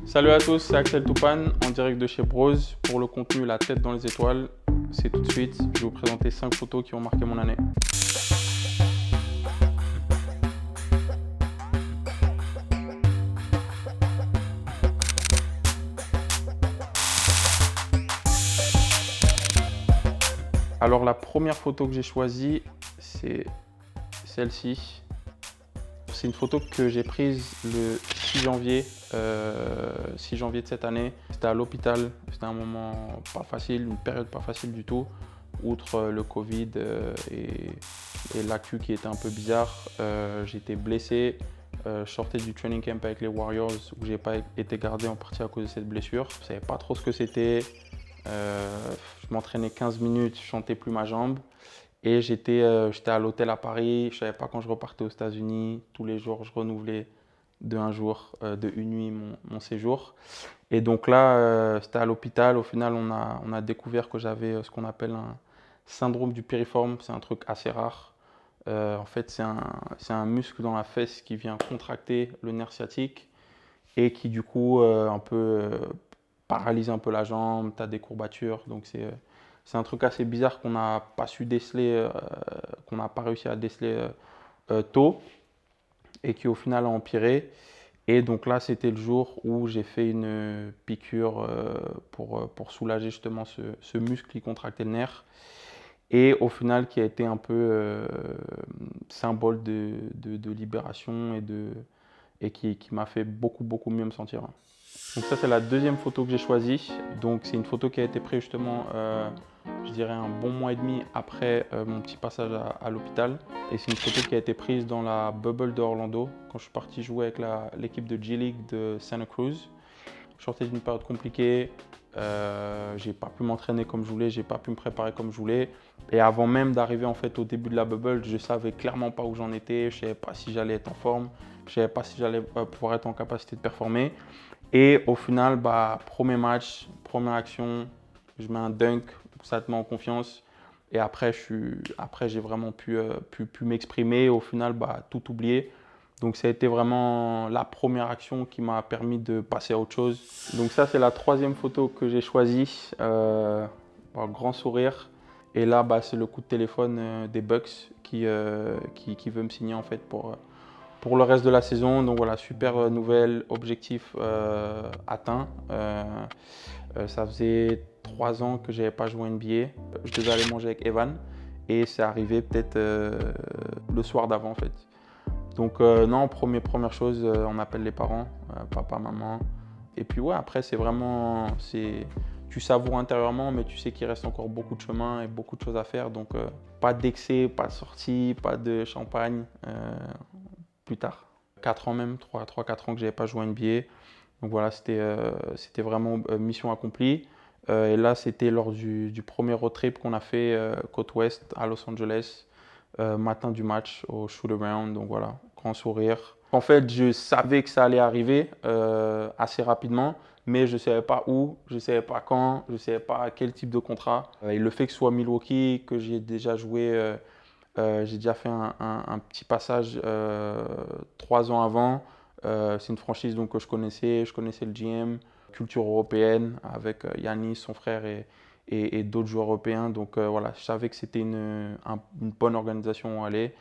Salut à tous, c'est Axel Toupane en direct de chez Brose. Pour le contenu La tête dans les étoiles, c'est tout de suite. Je vais vous présenter 5 photos qui ont marqué mon année. Alors la première photo que j'ai choisie, c'est celle-ci. C'est une photo que j'ai prise le 6 janvier, 6 janvier de cette année. C'était à l'hôpital, c'était un moment pas facile, une période pas facile du tout. Outre le Covid et l'actu qui était un peu bizarre, j'étais blessé. Je sortais du training camp avec les Warriors où j'ai pas été gardé en partie à cause de cette blessure. Je savais pas trop ce que c'était. Je m'entraînais 15 minutes, je sentais plus ma jambe. Et j'étais à l'hôtel à Paris, je ne savais pas quand je repartais aux États-Unis. Tous les jours, je renouvelais de un jour, de une nuit mon séjour. Et donc là, c'était à l'hôpital. Au final, on a découvert que j'avais ce qu'on appelle un syndrome du piriforme. C'est un truc assez rare. En fait, c'est un muscle dans la fesse qui vient contracter le nerf sciatique et qui du coup un peu paralyse un peu la jambe, tu as des courbatures. Donc c'est un truc assez bizarre qu'on n'a pas su déceler, qu'on n'a pas réussi à déceler tôt et qui au final a empiré. Et donc là, c'était le jour où j'ai fait une piqûre pour soulager justement ce muscle qui contractait le nerf. Et au final, qui a été un peu symbole de libération et qui m'a fait beaucoup, beaucoup mieux me sentir. Donc ça, c'est la deuxième photo que j'ai choisie. Donc c'est une photo qui a été prise justement, je dirais un bon mois et demi après mon petit passage à l'hôpital. Et c'est une photo qui a été prise dans la bubble de Orlando, quand je suis parti jouer avec l'équipe de G-League de Santa Cruz. Je sortais d'une période compliquée, j'ai pas pu m'entraîner comme je voulais, j'ai pas pu me préparer comme je voulais. Et avant même d'arriver en fait au début de la bubble, je savais clairement pas où j'en étais, je savais pas si j'allais être en forme, je savais pas si j'allais pouvoir être en capacité de performer. Et au final, premier match, première action, je mets un dunk, ça te met en confiance. Et après, j'ai vraiment pu m'exprimer. Au final, tout oublier. Donc ça a été vraiment la première action qui m'a permis de passer à autre chose. Donc ça, c'est la troisième photo que j'ai choisie. Grand sourire. Et là, c'est le coup de téléphone des Bucks qui veut me signer en fait pour le reste de la saison. Donc voilà, super nouvelle, objectif atteint. Ça faisait 3 ans que je n'avais pas joué en NBA. Je devais aller manger avec Evan et c'est arrivé peut-être le soir d'avant en fait. Donc non, première chose, on appelle les parents, papa, maman. Et puis ouais, après c'est vraiment, tu savoures intérieurement, mais tu sais qu'il reste encore beaucoup de chemin et beaucoup de choses à faire. Donc pas d'excès, pas de sortie, pas de champagne. Plus tard. 4 ans même, 3-4 ans que je n'avais pas joué à NBA. Donc voilà, c'était vraiment mission accomplie. Et là, c'était lors du premier road trip qu'on a fait côte ouest à Los Angeles, matin du match au shoot around. Donc voilà, grand sourire. En fait, je savais que ça allait arriver assez rapidement, mais je ne savais pas où, je ne savais pas quand, je ne savais pas quel type de contrat. Et le fait que ce soit Milwaukee, que j'ai déjà joué j'ai déjà fait un petit passage 3 ans avant. C'est une franchise donc, que je connaissais le GM, culture européenne avec Yanis, son frère et d'autres joueurs européens. Donc voilà, je savais que c'était une bonne organisation où aller.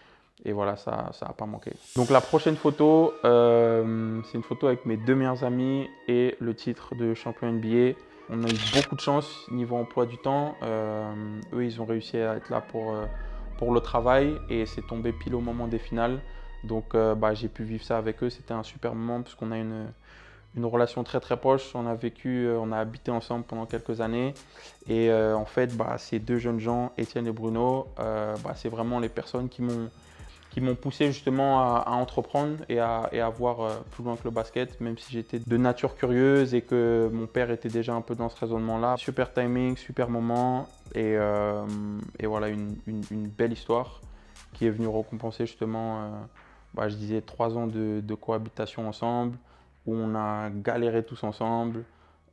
Et voilà, ça n'a pas manqué. Donc la prochaine photo, c'est une photo avec mes 2 meilleurs amis et le titre de champion NBA. On a eu beaucoup de chance niveau emploi du temps. Eux, ils ont réussi à être là pour le travail et c'est tombé pile au moment des finales. Donc j'ai pu vivre ça avec eux. C'était un super moment parce qu'on a une relation très très proche. On a vécu, on a habité ensemble pendant quelques années. Et en fait, ces 2 jeunes gens, Étienne et Bruno, c'est vraiment les personnes qui m'ont poussé justement à entreprendre et à voir plus loin que le basket, même si j'étais de nature curieuse et que mon père était déjà un peu dans ce raisonnement-là. Super timing, super moment et voilà une belle histoire qui est venue récompenser justement, je disais, 3 ans de cohabitation ensemble, où on a galéré tous ensemble,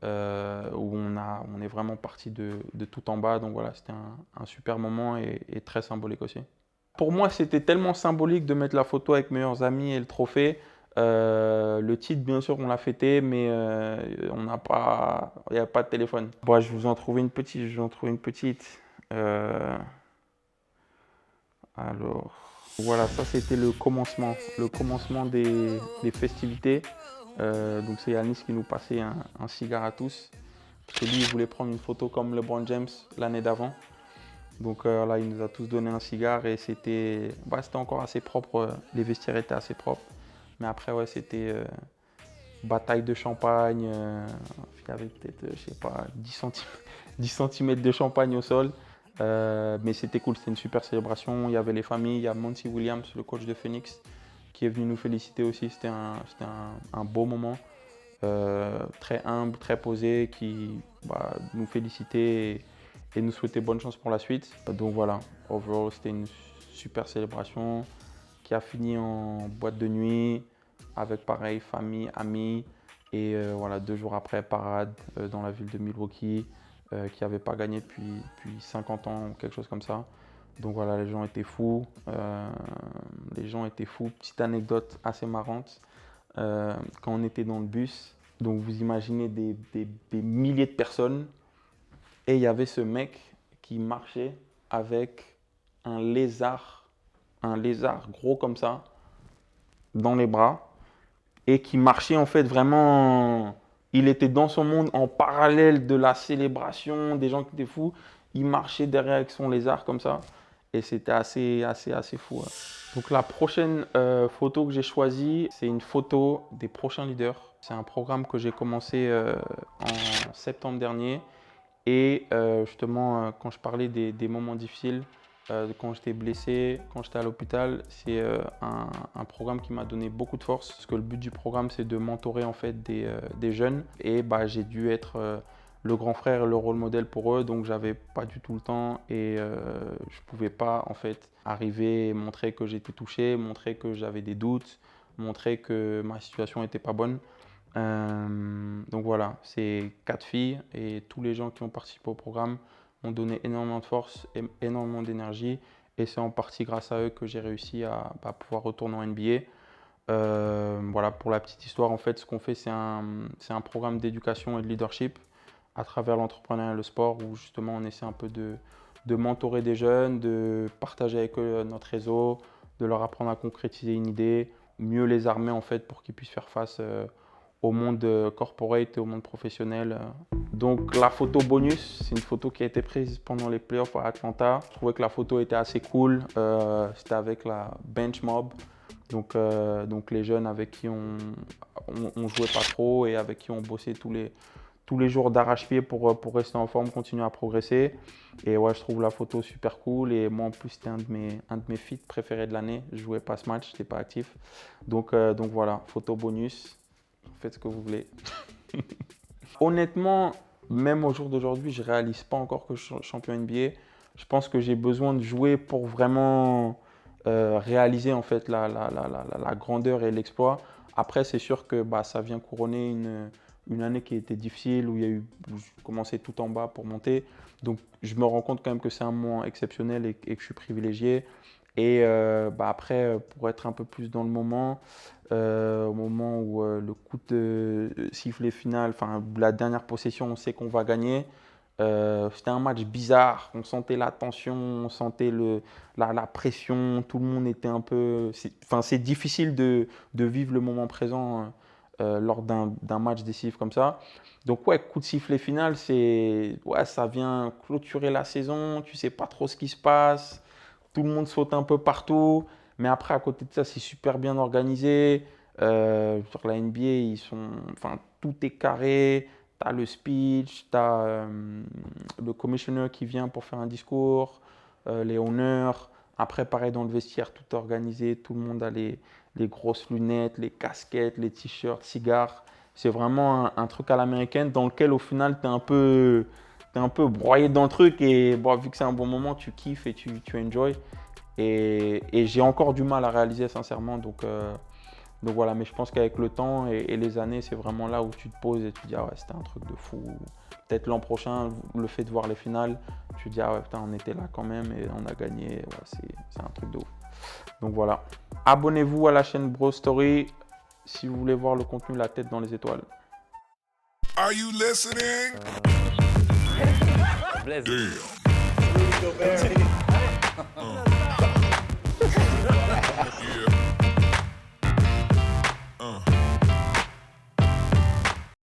où on est vraiment parti de tout en bas. Donc voilà, c'était un super moment et très symbolique aussi. Pour moi, c'était tellement symbolique de mettre la photo avec mes meilleurs amis et le trophée Le titre, bien sûr, on l'a fêté, mais il n'y a pas de téléphone. Bon, je vous en trouve une petite. Alors, voilà, ça c'était le commencement des festivités. Donc c'est Yanis qui nous passait un cigare à tous. Parce que lui, il voulait prendre une photo comme LeBron James l'année d'avant. Donc là, il nous a tous donné un cigare et c'était encore assez propre. Les vestiaires étaient assez propres. Mais après, ouais, c'était bataille de champagne. Il y avait peut-être, je sais pas, 10 centimètres de champagne au sol. Mais c'était cool, c'était une super célébration. Il y avait les familles, il y a Monty Williams, le coach de Phoenix, qui est venu nous féliciter aussi. C'était un beau moment. Très humble, très posé, qui nous félicitait et nous souhaitait bonne chance pour la suite. Donc voilà, overall, c'était une super célébration qui a fini en boîte de nuit avec pareil, famille, amis. Et voilà, 2 jours après, parade dans la ville de Milwaukee, qui n'avait pas gagné depuis 50 ans ou quelque chose comme ça. Donc voilà, les gens étaient fous. Petite anecdote assez marrante. Quand on était dans le bus, donc vous imaginez des milliers de personnes, et il y avait ce mec qui marchait avec un lézard gros comme ça, dans les bras, et qui marchait en fait vraiment, il était dans son monde en parallèle de la célébration, des gens qui étaient fous, il marchait derrière avec son lézard comme ça, et c'était assez fou. Ouais. Donc la prochaine photo que j'ai choisie, c'est une photo des prochains leaders. C'est un programme que j'ai commencé en septembre dernier, et justement quand je parlais des moments difficiles, quand j'étais blessé, quand j'étais à l'hôpital, c'est un programme qui m'a donné beaucoup de force. Parce que le but du programme, c'est de mentorer en fait des jeunes. Et j'ai dû être le grand frère et le rôle modèle pour eux. Donc j'avais pas du tout le temps et je pouvais pas en fait arriver et montrer que j'étais touché, montrer que j'avais des doutes, montrer que ma situation n'était pas bonne. Donc voilà, c'est 4 filles et tous les gens qui ont participé au programme m'ont donné énormément de force et énormément d'énergie, et c'est en partie grâce à eux que j'ai réussi à pouvoir retourner en NBA. Voilà, pour la petite histoire, en fait, ce qu'on fait, c'est un programme d'éducation et de leadership à travers l'entrepreneuriat et le sport, où justement on essaie un peu de mentorer des jeunes, de partager avec eux notre réseau, de leur apprendre à concrétiser une idée, mieux les armer en fait pour qu'ils puissent faire face au monde corporate et au monde professionnel. Donc la photo bonus, c'est une photo qui a été prise pendant les playoffs à Atlanta. Je trouvais que la photo était assez cool. C'était avec la bench mob, donc les jeunes avec qui on jouait pas trop et avec qui on bossait tous les jours d'arrache-pied pour rester en forme, continuer à progresser. Et ouais, je trouve la photo super cool. Et moi, en plus, c'était un de mes feats préférés de l'année. Je jouais pas ce match, je n'étais pas actif. Donc voilà, photo bonus. Faites ce que vous voulez. Honnêtement, même au jour d'aujourd'hui, je ne réalise pas encore que je suis champion NBA. Je pense que j'ai besoin de jouer pour vraiment réaliser en fait la grandeur et l'exploit. Après, c'est sûr que ça vient couronner une année qui était difficile, où je commençais tout en bas pour monter. Donc, je me rends compte quand même que c'est un moment exceptionnel et que je suis privilégié. Et après, pour être un peu plus dans le moment, au moment où le coup de sifflet final, enfin la dernière possession, on sait qu'on va gagner. C'était un match bizarre, on sentait la tension, on sentait la pression, tout le monde était un peu... C'est difficile de vivre le moment présent lors d'un match décisif comme ça. Donc ouais, coup de sifflet final, ça vient clôturer la saison, tu sais pas trop ce qui se passe, tout le monde saute un peu partout, mais après à côté de ça, c'est super bien organisé. Sur la NBA, tout est carré. Tu as le speech, tu as le commissioner qui vient pour faire un discours, les honneurs. Après, pareil, dans le vestiaire, tout est organisé. Tout le monde a les grosses lunettes, les casquettes, les t-shirts, cigares. C'est vraiment un truc à l'américaine dans lequel, au final, tu es un peu broyé dans le truc. Et vu que c'est un bon moment, tu kiffes et tu enjoy. Et j'ai encore du mal à réaliser, sincèrement. Donc voilà, mais je pense qu'avec le temps et les années, c'est vraiment là où tu te poses et tu te dis, ah ouais, c'était un truc de fou. Peut-être l'an prochain, le fait de voir les finales, tu te dis, ah ouais, putain, on était là quand même et on a gagné. Ouais, c'est un truc de ouf. Donc voilà. Abonnez-vous à la chaîne Bro Story si vous voulez voir le contenu, la tête dans les étoiles. Are you listening? Blaise. Damn.